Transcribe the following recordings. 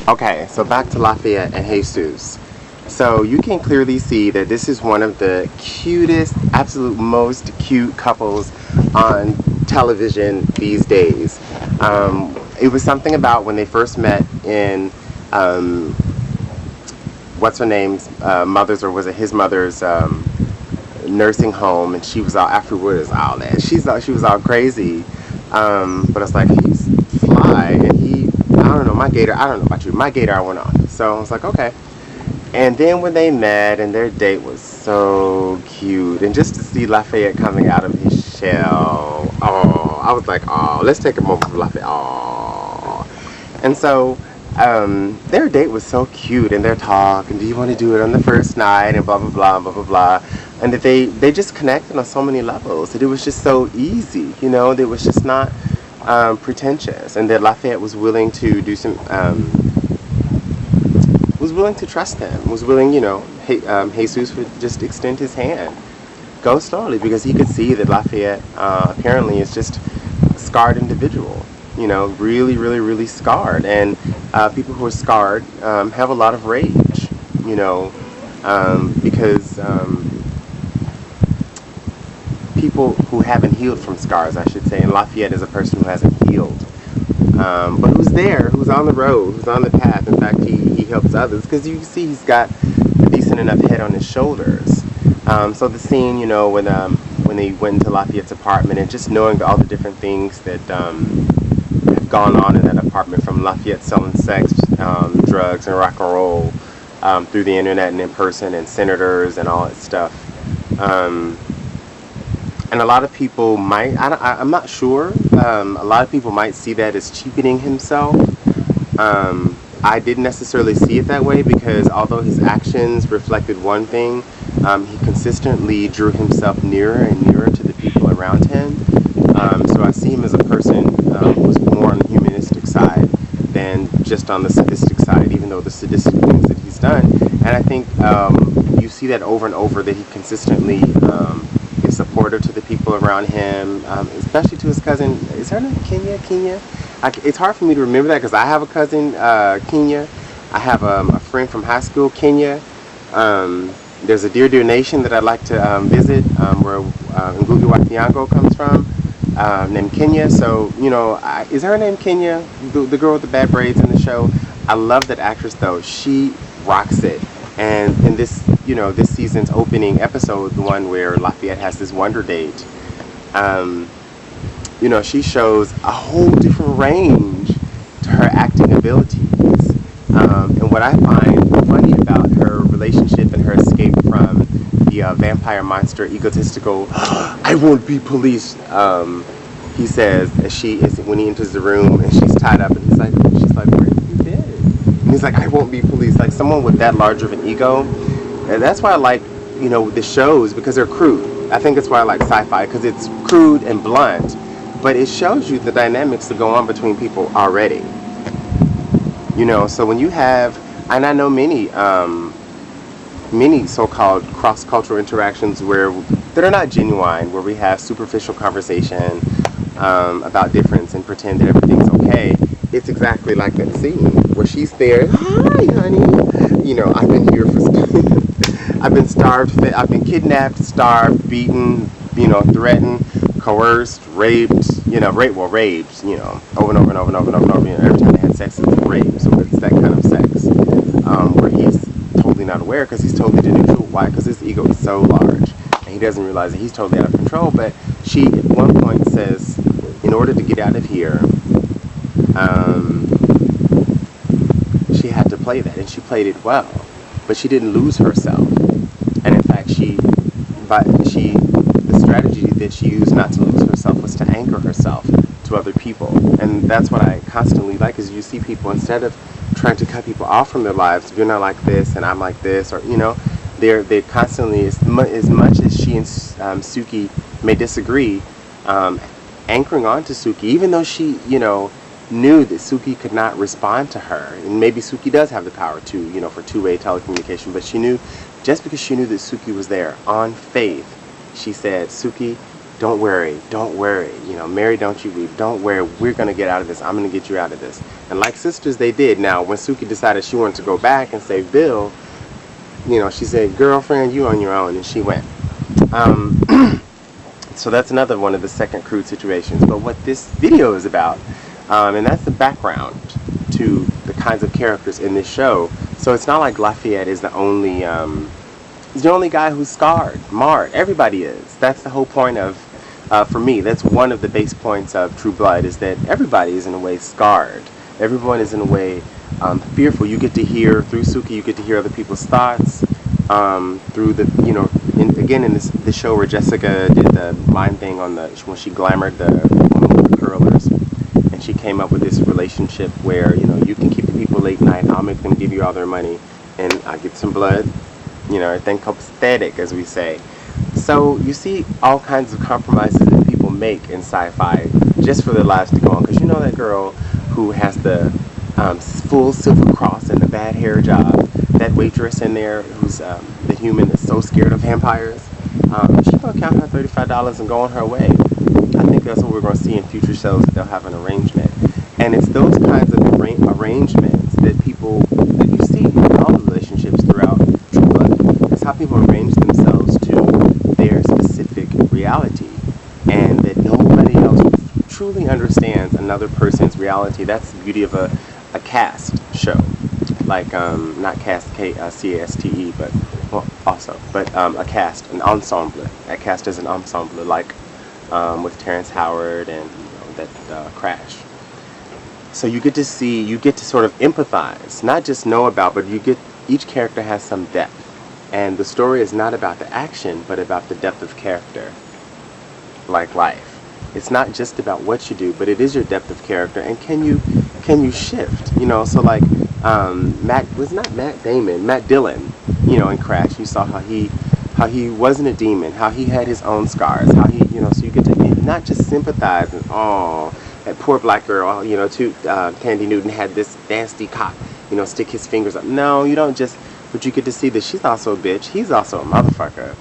Okay, so back to Lafayette and Jesus. So you can clearly see that this is one of the cutest, absolute most cute couples on television these days. It was something about when they first met in um, what's her name's mother's, or was it his mother's nursing home, and she was all afterwards all that. She was all crazy, but it's like he's fly, and he, I don't know, my gator. I don't know about you, my gator went off. So I was like, okay. And then when they met, and their date was so cute, and just to see Lafayette coming out of his shell, oh, I was like, oh, let's take a moment for Lafayette, oh. And so their date was so cute, and their talk, and do you want to do it on the first night, and blah blah blah blah blah blah, and that they just connected on so many levels. That it was just so easy, you know. That it was just not pretentious, and that Lafayette was willing to do some. Was willing to trust them, was willing, you know, Jesus would just extend his hand, go slowly, because he could see that Lafayette apparently is just a scarred individual, you know, really, really, really scarred. And people who are scarred have a lot of rage, you know, because people who haven't healed from scars, I should say, and Lafayette is a person who hasn't healed. But who's there, who's on the road, who's on the path. In fact, he helps others, because you can see he's got a decent enough head on his shoulders. So the scene, you know, when they went into Lafayette's apartment, and just knowing all the different things that have gone on in that apartment, from Lafayette selling sex, drugs, and rock and roll through the internet and in person, and senators and all that stuff. And a lot of people might, I'm not sure, a lot of people might see that as cheapening himself. I didn't necessarily see it that way, because although his actions reflected one thing, he consistently drew himself nearer and nearer to the people around him. So I see him as a person who's more on the humanistic side than just on the sadistic side, even though the sadistic things that he's done. And I think you see that over and over, that he consistently is supportive to the people around him, especially to his cousin. Is her name Kenya? It's hard for me to remember that, because I have a cousin, Kenya. I have a friend from high school, Kenya. There's a Dear Dear Nation that I'd like to visit, where Ngugi wa Thiong'o comes from, named Kenya. So, you know, is her name Kenya? The girl with the bad braids in the show. I love that actress, though. She rocks it. And in this, you know, this season's opening episode, the one where Lafayette has this wonder date, you know, she shows a whole different range to her acting abilities. And what I find funny about her relationship and her escape from the vampire monster, egotistical, I won't be police, he says, as she is, when he enters the room and she's tied up, and she's like, where have you been? And he's like, I won't be police. Like, someone with that large of an ego. And that's why I like, you know, the shows, because they're crude. I think that's why I like sci-fi, because it's crude and blunt, but it shows you the dynamics that go on between people already. You know, so when you have, and I know many so-called cross-cultural interactions that are not genuine, where we have superficial conversation about difference and pretend that everything's okay. It's exactly like that scene where she's there. Hi, honey. You know, I've been here for. I've been starved. I've been kidnapped, starved, beaten. You know, threatened, coerced, raped. You know, raped. You know, over and over and over and over and over and over. You know, every time they had sex, it's rape. So it's that kind of sex where he's totally not aware, because he's totally delusional. Why? Because his ego is so large, and he doesn't realize that he's totally out of control. But she, at one point, says, in order to get out of here, she had to play that, and she played it well, but she didn't lose herself. And in fact, the strategy that she used not to lose herself was to anchor herself to other people. And that's what I constantly like, is you see people, instead of trying to cut people off from their lives, you're not like this and I'm like this, or, you know, they're constantly, as much as she and Suki may disagree, anchoring on to Suki, even though she, you know, knew that Suki could not respond to her. And maybe Suki does have the power to, you know, for two-way telecommunication, but she knew, just because she knew that Suki was there on faith, she said, Suki, don't worry, you know, Mary, don't you weep, don't worry, we're going to get out of this, I'm going to get you out of this. And like sisters, they did. Now, when Suki decided she wanted to go back and save Bill, you know, she said, girlfriend, you on your own, and she went. So that's another one of the second crude situations. But what this video is about, and that's the background to the kinds of characters in this show. So it's not like Lafayette is the only guy who's scarred, marred. Everybody is. That's the whole point of, for me, that's one of the base points of True Blood, is that everybody is in a way scarred. Everyone is in a way fearful. You get to hear, through Suki, you get to hear other people's thoughts, through the, you know, again in this show where Jessica did the mind thing on the, when she glamored the woman with the curlers, and she came up with this relationship where, you know, you can keep the people late night, I'll make them give you all their money, and I get some blood, you know, everything copacetic, as we say. So you see all kinds of compromises that people make in sci-fi just for their lives to go on. Because you know that girl who has the full Silver Cross and the bad hair job, that waitress in there who's the human that's so scared of vampires, she's going to count her $35 and go on her way. I think that's what we're going to see in future shows. They'll have an arrangement. And it's those kinds of arrangements that people, that you see in all the relationships throughout True Blood. It's how people arrange themselves to their specific reality. And that nobody else truly understands another person's reality. That's the beauty of a cast show. Like, not cast, C-A-S-T-E, but, well, also, but a cast, an ensemble. A cast is an ensemble, like with Terrence Howard and, you know, that Crash. So you get to see, you get to sort of empathize, not just know about, but you get, each character has some depth. And the story is not about the action, but about the depth of character, like life. It's not just about what you do, but it is your depth of character. And can you shift? You know, so like Matt Dillon, you know, in Crash, you saw how he wasn't a demon, how he had his own scars, how he, you know, so you get to not just sympathize and, oh, that poor black girl, you know, Tandy Newton had this nasty cop, you know, stick his fingers up. No, you don't just, but you get to see that she's also a bitch, he's also a motherfucker.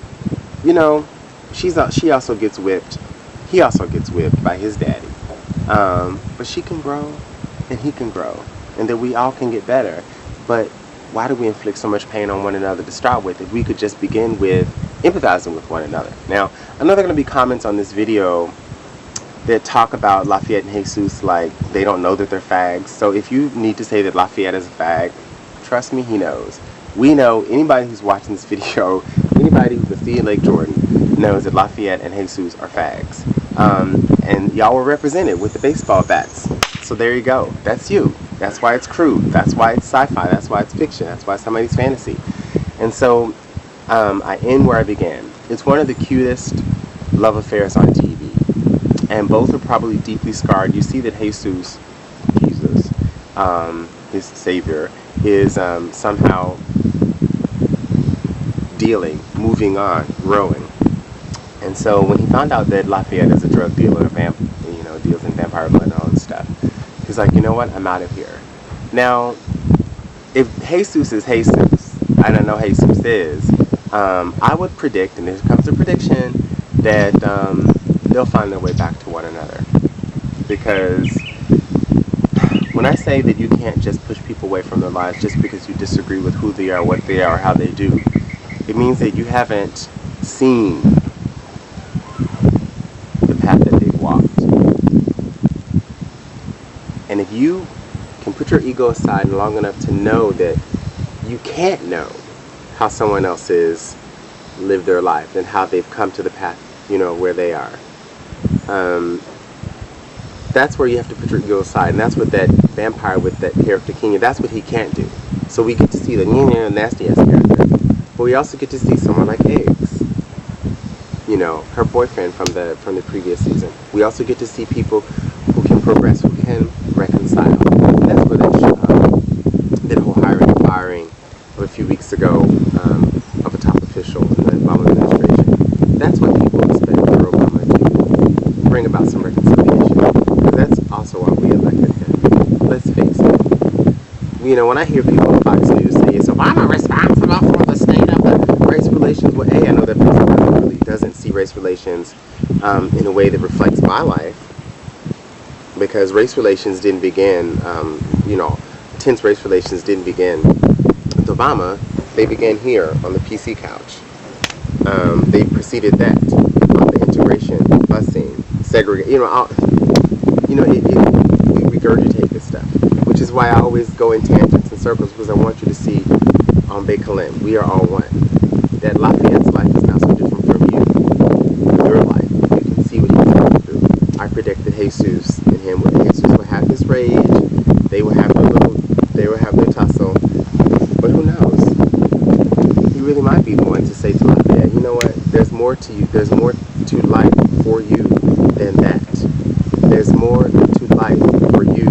You know, she also gets whipped. He also gets whipped by his daddy. But she can grow, and he can grow, and that we all can get better. But why do we inflict so much pain on one another to start with if we could just begin with empathizing with one another? Now, I know there are going to be comments on this video that talk about Lafayette and Jesus like they don't know that they're fags. So if you need to say that Lafayette is a fag, trust me, he knows. We know, anybody who's watching this video, anybody who's a Thea Lake Jordan, knows that Lafayette and Jesus are fags. And y'all were represented with the baseball bats. So there you go. That's you. That's why it's crude. That's why it's sci-fi. That's why it's fiction. That's why it's somebody's fantasy. And so I end where I began. It's one of the cutest love affairs on TV. And both are probably deeply scarred. You see that Jesus, his savior, is somehow dealing, moving on, growing. And so when he found out that Lafayette is a drug dealer, you know, deals in vampire blood and all this stuff, he's like, you know what, I'm out of here. Now, if Jesus is Jesus, I don't know who Jesus is, I would predict, and here comes a prediction, that they'll find their way back to one another. Because when I say that you can't just push people away from their lives just because you disagree with who they are, what they are, how they do, it means that you haven't seen the path that they've walked. And if you can put your ego aside long enough to know that you can't know how someone else is lived their life and how they've come to the path, you know, where they are, that's where you have to put your ego aside. And that's what that vampire with that character Kenya, that's what he can't do. So we get to see the nasty ass character, but we also get to see someone like Eggs, you know, her boyfriend from the previous season. We also get to see people who can progress, who can reconcile. And that's where that whole hiring and firing of a few weeks ago of a top official in the Obama administration, that's what people expect for Obama to bring about some reconciliation. Because that's also why we elected him. Let's face it. You know, when I hear people on Fox News say, is Obama responsible for the state of the race relations, well, I know that person really doesn't see race relations in a way that reflects my life, because race relations didn't begin, tense race relations didn't begin with Obama. They began here on the PC couch. They preceded that on the integration, busing, segregation. We regurgitate this stuff, which is why I always go in tangents and circles, because I want you to see on Bekalim, we are all one. That Lafayette's life is not so different from your life. You can see what he's going through. I predict that Jesus and him, Jesus will have his rage. They will have their tussle. But who knows? He really might be one to say to Lafayette, you know what? There's more to you. There's more to life for you than that. There's more to life for you